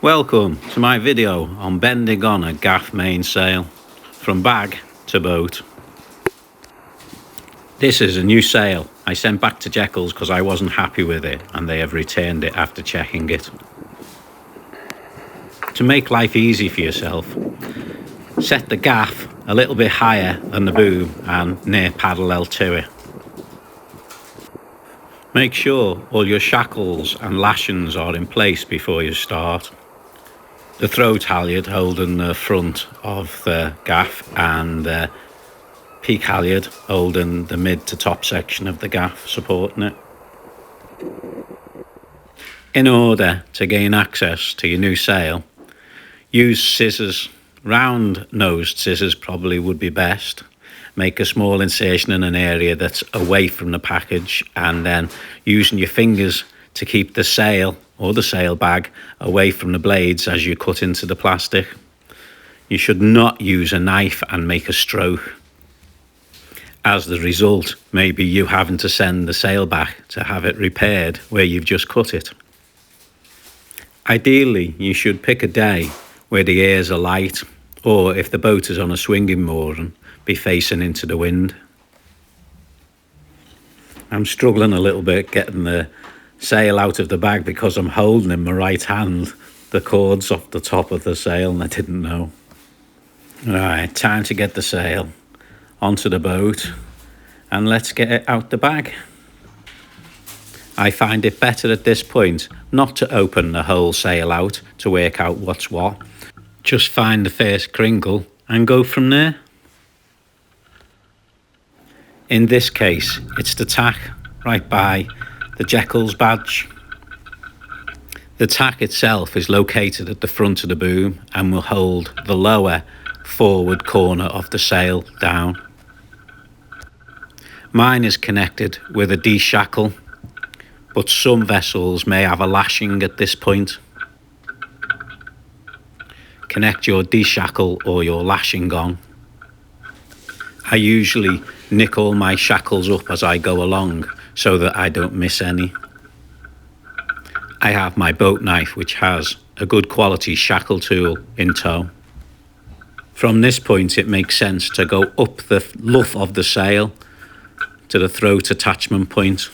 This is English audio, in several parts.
Welcome to my video on bending on a gaff mainsail from bag to boat. This is a new sail I sent back to Jekyll's because I wasn't happy with it and they have returned it after checking it. To make life easy for yourself, set the gaff a little bit higher than the boom and near parallel to it. Make sure all your shackles and lashings are in place before you start. The throat halyard holding the front of the gaff and the peak halyard holding the mid to top section of the gaff, supporting it. In order to gain access to your new sail, use scissors. Round nosed scissors probably would be best. Make a small incision in an area that's away from the package, and then using your fingers to keep the sail or the sail bag away from the blades as you cut into the plastic. You should not use a knife and make a stroke. As the result, maybe you having to send the sail back to have it repaired where you've just cut it. Ideally, you should pick a day where the airs are light, or if the boat is on a swinging mooring, be facing into the wind. I'm struggling a little bit getting the sail out of the bag because I'm holding in my right hand the cords off the top of the sail and I didn't know. Alright, time to get the sail onto the boat and let's get it out the bag. I find it better at this point not to open the whole sail out to work out what's what. Just find the first kringle and go from there. In this case, it's the tack right by the Jekyll's badge. The tack itself is located at the front of the boom and will hold the lower forward corner of the sail down. Mine is connected with a D-shackle, but some vessels may have a lashing at this point. Connect your D-shackle or your lashing on. I usually nick all my shackles up as I go along so that I don't miss any. I have my boat knife, which has a good quality shackle tool in tow. From this point it makes sense to go up the luff of the sail to the throat attachment point.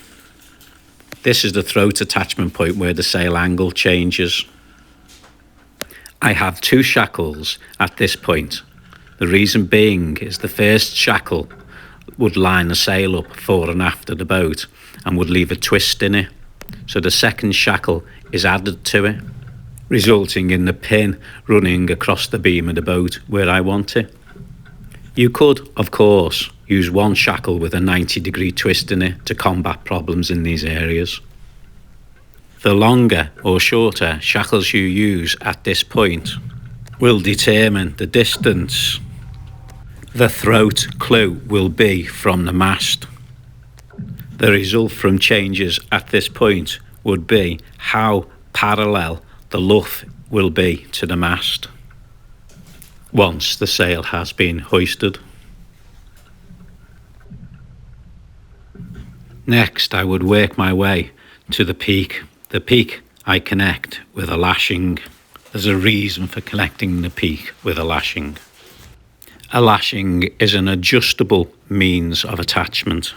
This is the throat attachment point where the sail angle changes. I have two shackles at this point. The reason being is the first shackle would line the sail up fore and after the boat and would leave a twist in it. So the second shackle is added to it, resulting in the pin running across the beam of the boat where I want it. You could, of course, use one shackle with a 90-degree twist in it to combat problems in these areas. The longer or shorter shackles you use at this point will determine the distance the throat clew will be from the mast. The result from changes at this point would be how parallel the luff will be to the mast once the sail has been hoisted. Next, I would work my way to the peak. The peak I connect with a lashing. There's a reason for connecting the peak with a lashing. A lashing is an adjustable means of attachment,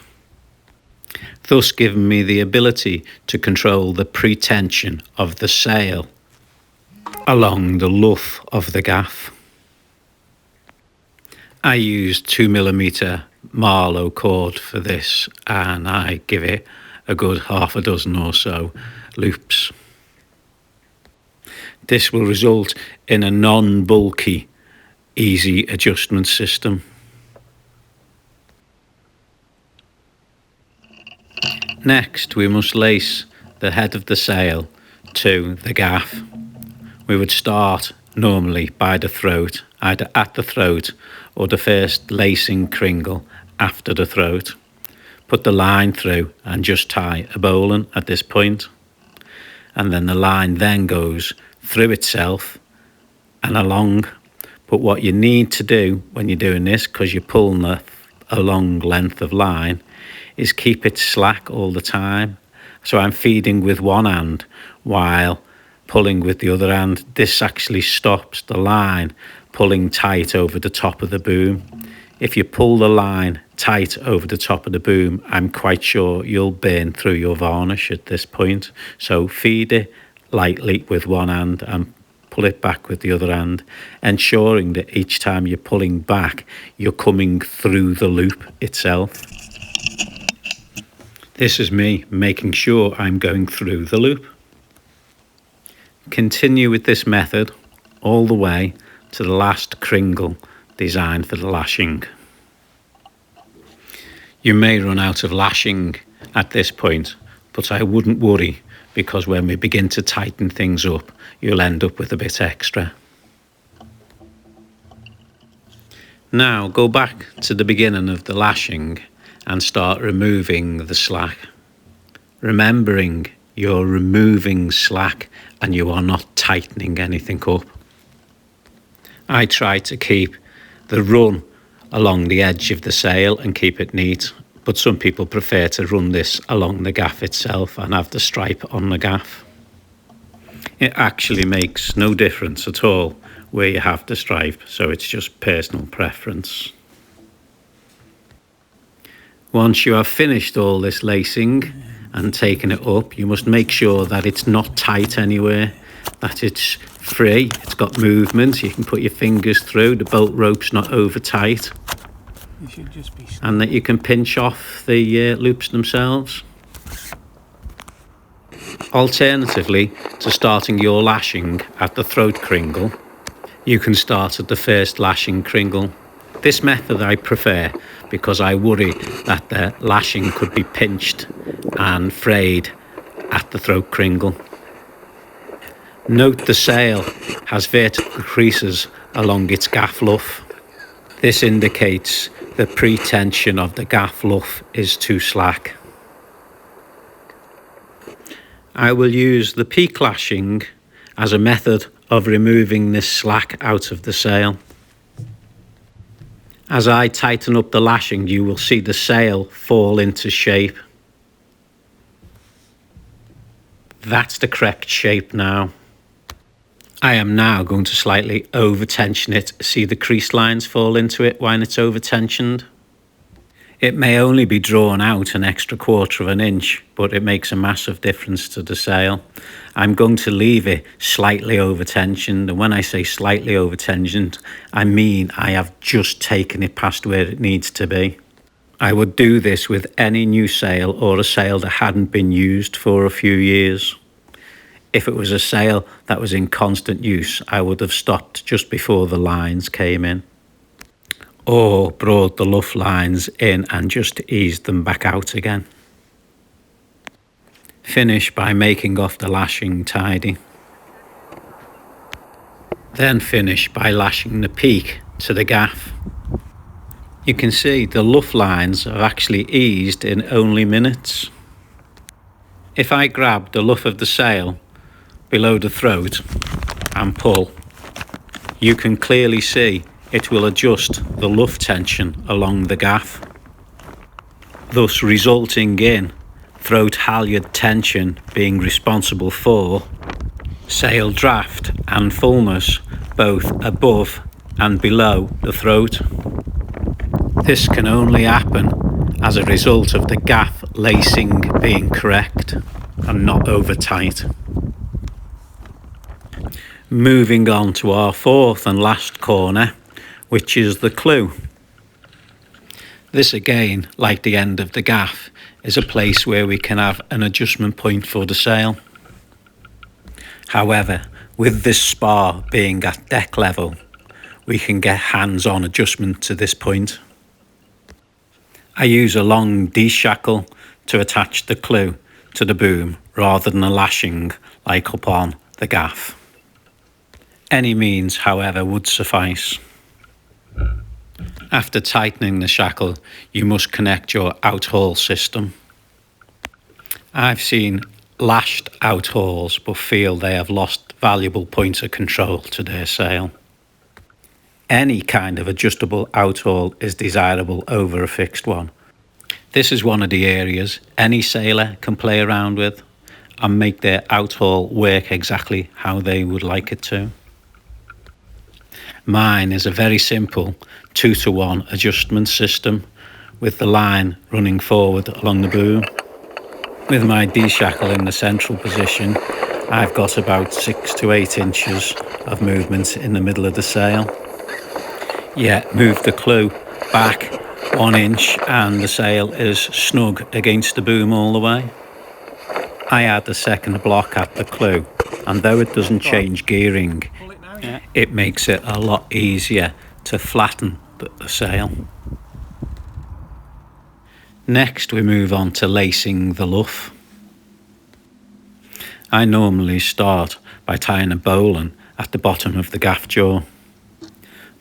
thus giving me the ability to control the pretension of the sail along the luff of the gaff. I use 2mm Marlow cord for this and I give it a good half a dozen or so loops. This will result in a non-bulky, easy adjustment system. Next, we must lace the head of the sail to the gaff. We would start normally by the throat, either at the throat or the first lacing kringle after the throat. Put the line through and just tie a bowline at this point. And then the line then goes through itself and along. But what you need to do when you're doing this, because you're pulling a long length of line, is keep it slack all the time. So I'm feeding with one hand while pulling with the other hand. This actually stops the line pulling tight over the top of the boom. If you pull the line tight over the top of the boom, I'm quite sure you'll burn through your varnish at this point. So feed it lightly with one hand and pull it back with the other hand, ensuring that each time you're pulling back, you're coming through the loop itself. This is me making sure I'm going through the loop. Continue with this method all the way to the last kringle designed for the lashing. You may run out of lashing at this point, but I wouldn't worry, because when we begin to tighten things up, you'll end up with a bit extra. Now go back to the beginning of the lashing and start removing the slack. Remembering you're removing slack and you are not tightening anything up. I try to keep the run along the edge of the sail and keep it neat, but some people prefer to run this along the gaff itself and have the stripe on the gaff. It actually makes no difference at all where you have the stripe, so it's just personal preference. Once you have finished all this lacing and taken it up, you must make sure that it's not tight anywhere, that it's free, it's got movement, you can put your fingers through, the bolt rope's not over tight, and that you can pinch off the loops themselves. Alternatively to starting your lashing at the throat kringle, you can start at the first lashing kringle. This method I prefer because I worry that the lashing could be pinched and frayed at the throat kringle. Note the sail has vertical creases along its gaff luff. This indicates the pre-tension of the gaff luff is too slack. I will use the peak lashing as a method of removing this slack out of the sail. As I tighten up the lashing, you will see the sail fall into shape. That's the correct shape now. I am now going to slightly over-tension it. See the crease lines fall into it when it's over-tensioned? It may only be drawn out an extra 1/4 of an inch, but it makes a massive difference to the sail. I'm going to leave it slightly over-tensioned, and when I say slightly over-tensioned, I mean I have just taken it past where it needs to be. I would do this with any new sail or a sail that hadn't been used for a few years. If it was a sail that was in constant use, I would have stopped just before the lines came in, or brought the luff lines in and just eased them back out again. Finish by making off the lashing tidy. Then finish by lashing the peak to the gaff. You can see the luff lines have actually eased in only minutes. If I grab the luff of the sail below the throat and pull, you can clearly see it will adjust the luff tension along the gaff, thus resulting in throat halyard tension being responsible for sail draft and fullness both above and below the throat. This can only happen as a result of the gaff lacing being correct and not over tight. Moving on to our fourth and last corner, which is the clew. This again, like the end of the gaff, is a place where we can have an adjustment point for the sail. However, with this spar being at deck level, we can get hands-on adjustment to this point. I use a long D-shackle to attach the clew to the boom rather than a lashing like up on the gaff. Any means, however, would suffice. After tightening the shackle, you must connect your outhaul system. I've seen lashed outhauls but feel they have lost valuable points of control to their sail. Any kind of adjustable outhaul is desirable over a fixed one. This is one of the areas any sailor can play around with. and make their outhaul work exactly how they would like it to. Mine is a very simple 2-to-1 adjustment system with the line running forward along the boom. With my D-shackle in the central position, I've got about 6 to 8 inches of movement in the middle of the sail. Move the clew back 1 inch and the sail is snug against the boom all the way. I add a second block at the clew, and though it doesn't change gearing, it makes it a lot easier to flatten the sail. Next we move on to lacing the luff. I normally start by tying a bowline at the bottom of the gaff jaw,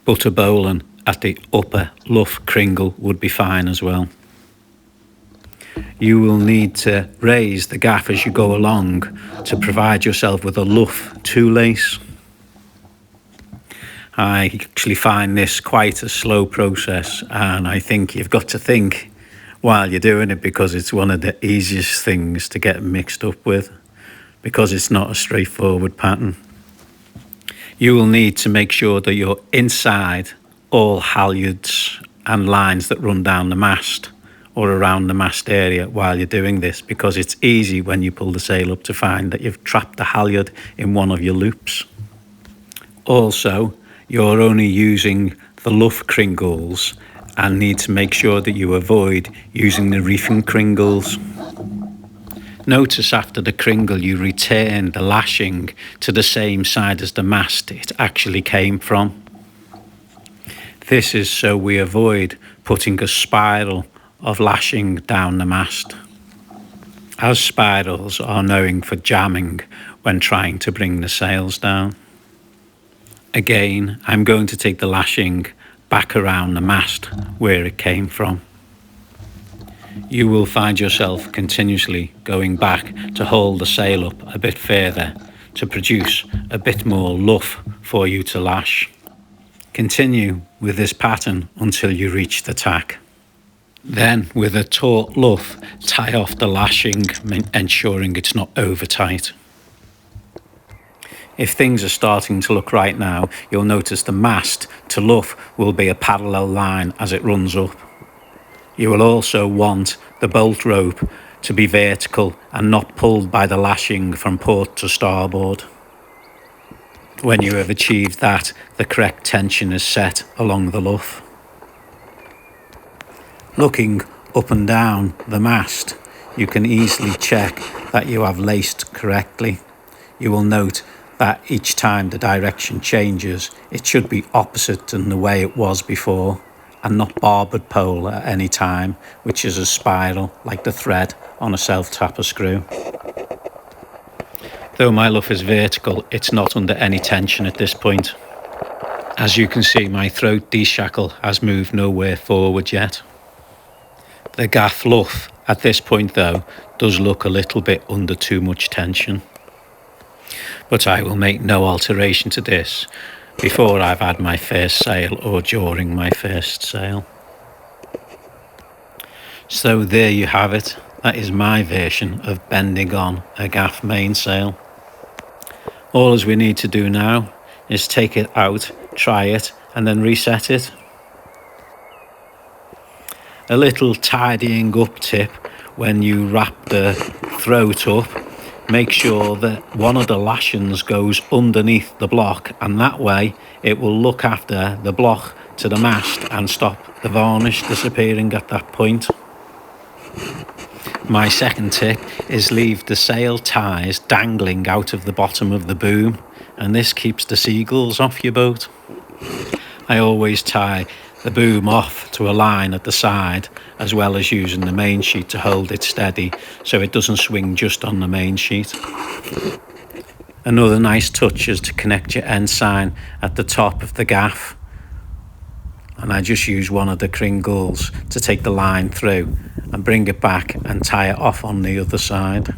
but a bowline at the upper luff kringle would be fine as well. You will need to raise the gaff as you go along to provide yourself with a luff to lace. I actually find this quite a slow process, and I think you've got to think while you're doing it, because it's one of the easiest things to get mixed up with, because it's not a straightforward pattern. You will need to make sure that you're inside all halyards and lines that run down the mast or around the mast area while you're doing this, because it's easy when you pull the sail up to find that you've trapped the halyard in one of your loops. Also, you're only using the luff kringles and need to make sure that you avoid using the reefing kringles. Notice after the kringle you return the lashing to the same side as the mast it actually came from. This is so we avoid putting a spiral of lashing down the mast, as spirals are known for jamming when trying to bring the sails down. Again, I'm going to take the lashing back around the mast where it came from. You will find yourself continuously going back to hold the sail up a bit further to produce a bit more luff for you to lash. Continue with this pattern until you reach the tack. Then with a taut luff, tie off the lashing, ensuring it's not over tight. If things are starting to look right now, you'll notice the mast to luff will be a parallel line as it runs up. You will also want the bolt rope to be vertical and not pulled by the lashing from port to starboard. When you have achieved that, the correct tension is set along the luff. Looking up and down the mast, you can easily check that you have laced correctly. You will note that each time the direction changes, it should be opposite than the way it was before, and not barboard pole at any time, which is a spiral like the thread on a self-tapper screw. Though my luff is vertical, it's not under any tension at this point. As you can see, my throat D-shackle has moved nowhere forward yet. The gaff luff at this point though does look a little bit under too much tension. But I will make no alteration to this before I've had my first sail or during my first sail. So there you have it. That is my version of bending on a gaff mainsail. All as we need to do now is take it out, try it, and then reset it. A little tidying up tip: when you wrap the throat up, make sure that one of the lashings goes underneath the block, and that way it will look after the block to the mast and stop the varnish disappearing at that point. My second tip is leave the sail ties dangling out of the bottom of the boom, and this keeps the seagulls off your boat. I always tie the boom off to a line at the side, as well as using the main sheet to hold it steady so it doesn't swing just on the main sheet. Another nice touch is to connect your ensign at the top of the gaff, and I just use one of the kringles to take the line through and bring it back and tie it off on the other side.